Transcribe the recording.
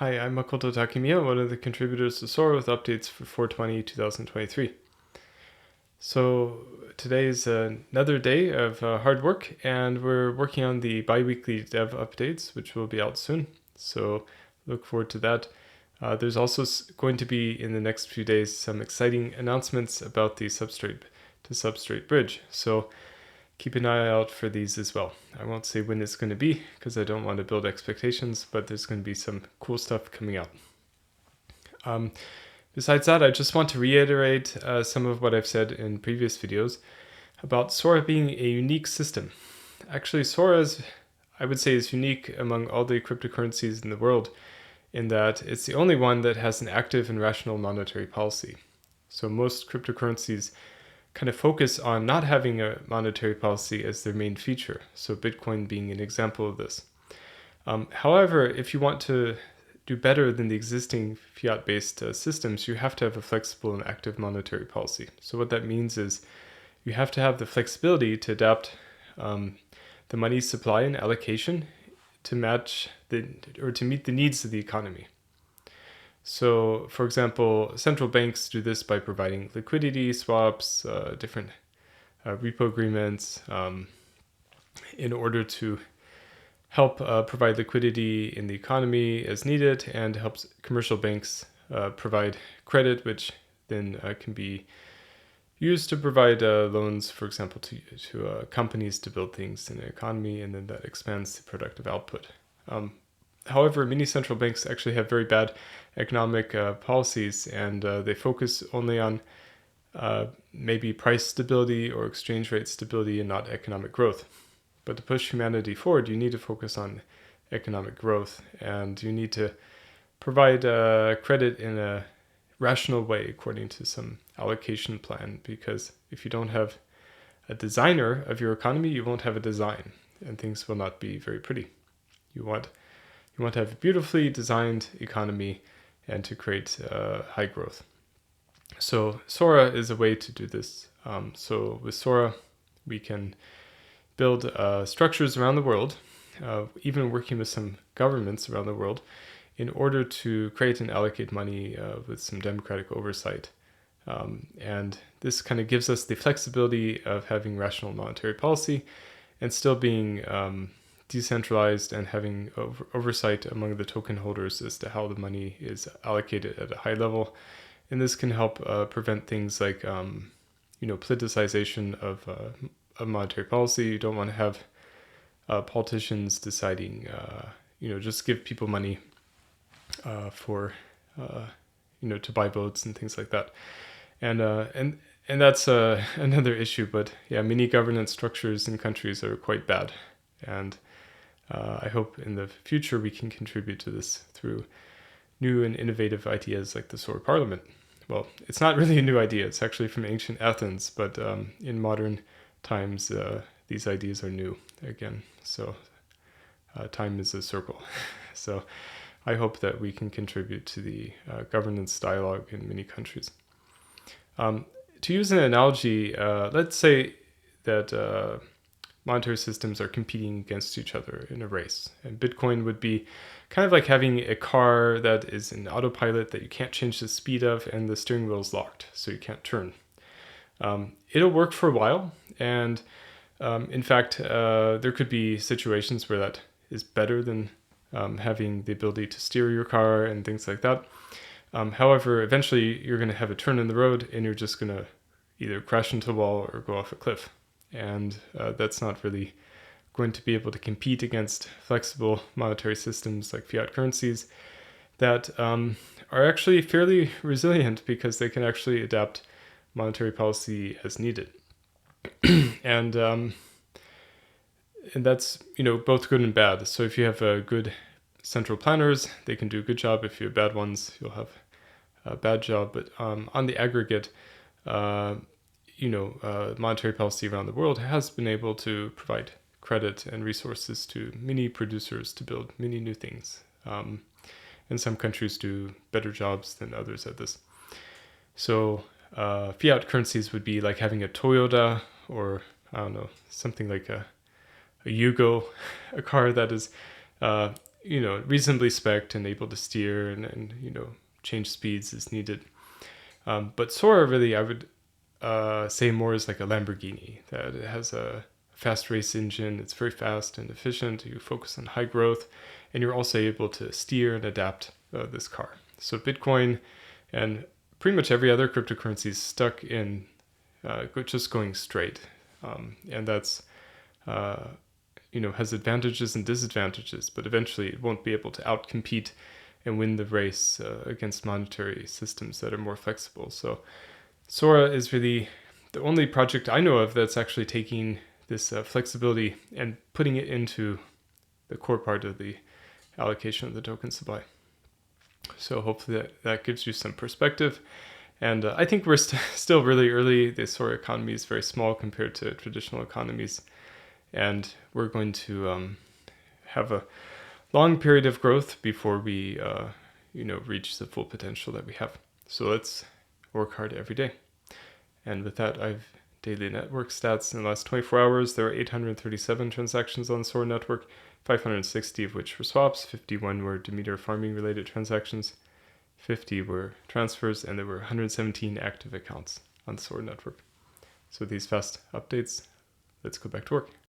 Hi, I'm Makoto Takemiya, one of the contributors to SORA with updates for 4/20/2023. So today is another day of hard work, and we're working on the bi-weekly dev updates, which will be out soon. So look forward to that. There's also going to be, in the next few days, some exciting announcements about the Substrate to Substrate bridge. So keep an eye out for these as well. I won't say when it's going to be because I don't want to build expectations, but there's going to be some cool stuff coming out. Besides that, I just want to reiterate some of what I've said in previous videos about SORA being a unique system. Actually, SORA, I would say, is unique among all the cryptocurrencies in the world in that it's the only one that has an active and rational monetary policy. So most cryptocurrencies kind of focus on not having a monetary policy as their main feature, so Bitcoin being an example of this. However, if you want to do better than the existing fiat-based systems, you have to have a flexible and active monetary policy. So what that means is you have to have the flexibility to adapt the money supply and allocation to match to meet the needs of the economy. So, for example, central banks do this by providing liquidity swaps, different repo agreements, in order to help provide liquidity in the economy as needed, and helps commercial banks provide credit, which then can be used to provide loans, for example, to companies to build things in the economy, and then that expands the productive output. However, many central banks actually have very bad economic policies, and they focus only on maybe price stability or exchange rate stability and not economic growth. But to push humanity forward, you need to focus on economic growth, and you need to provide credit in a rational way according to some allocation plan, because if you don't have a designer of your economy, you won't have a design, and things will not be very pretty. You want to have a beautifully designed economy and to create high growth. So SORA is a way to do this. So with SORA, we can build structures around the world, even working with some governments around the world, in order to create and allocate money with some democratic oversight. And this kind of gives us the flexibility of having rational monetary policy and still being decentralized and having oversight among the token holders as to how the money is allocated at a high level. And this can help prevent things like politicization of monetary policy. You don't want to have politicians deciding just give people money for to buy votes and things like that. And that's another issue. But yeah, many governance structures in countries are quite bad, and I hope in the future we can contribute to this through new and innovative ideas like the SORA Parliament. Well, it's not really a new idea. It's actually from ancient Athens, but in modern times, these ideas are new again. So time is a circle. So I hope that we can contribute to the governance dialogue in many countries. To use an analogy, let's say that monetary systems are competing against each other in a race. And Bitcoin would be kind of like having a car that is in autopilot that you can't change the speed of, and the steering wheel is locked, so you can't turn. It'll work for a while, and in fact, there could be situations where that is better than having the ability to steer your car and things like that. However, eventually you're going to have a turn in the road, and you're just going to either crash into a wall or go off a cliff. And that's not really going to be able to compete against flexible monetary systems like fiat currencies that are actually fairly resilient because they can actually adapt monetary policy as needed. and that's both good and bad. So if you have good central planners, they can do a good job. If you have bad ones, you'll have a bad job. But on the aggregate, monetary policy around the world has been able to provide credit and resources to many producers to build many new things. And some countries do better jobs than others at this. So fiat currencies would be like having a Toyota, or I don't know, something like a Yugo, a car that is reasonably spec'd and able to steer and change speeds as needed. But SORA really, I would say more is like a Lamborghini, that it has a fast race engine. It's very fast and efficient. You focus on high growth, and you're also able to steer and adapt this car. So Bitcoin and pretty much every other cryptocurrency is stuck in just going straight, and that's has advantages and disadvantages, but eventually it won't be able to outcompete and win the race against monetary systems that are more flexible. So SORA is really the only project I know of that's actually taking this flexibility and putting it into the core part of the allocation of the token supply. So hopefully that gives you some perspective. And I think we're still really early. The SORA economy is very small compared to traditional economies. And we're going to have a long period of growth before we reach the full potential that we have. So let's work hard every day. And with that, I've daily network stats. In the last 24 hours, there were 837 transactions on the SORA network, 560 of which were swaps, 51 were Demeter farming related transactions, 50 were transfers, and there were 117 active accounts on the SORA network. So with these fast updates, let's go back to work.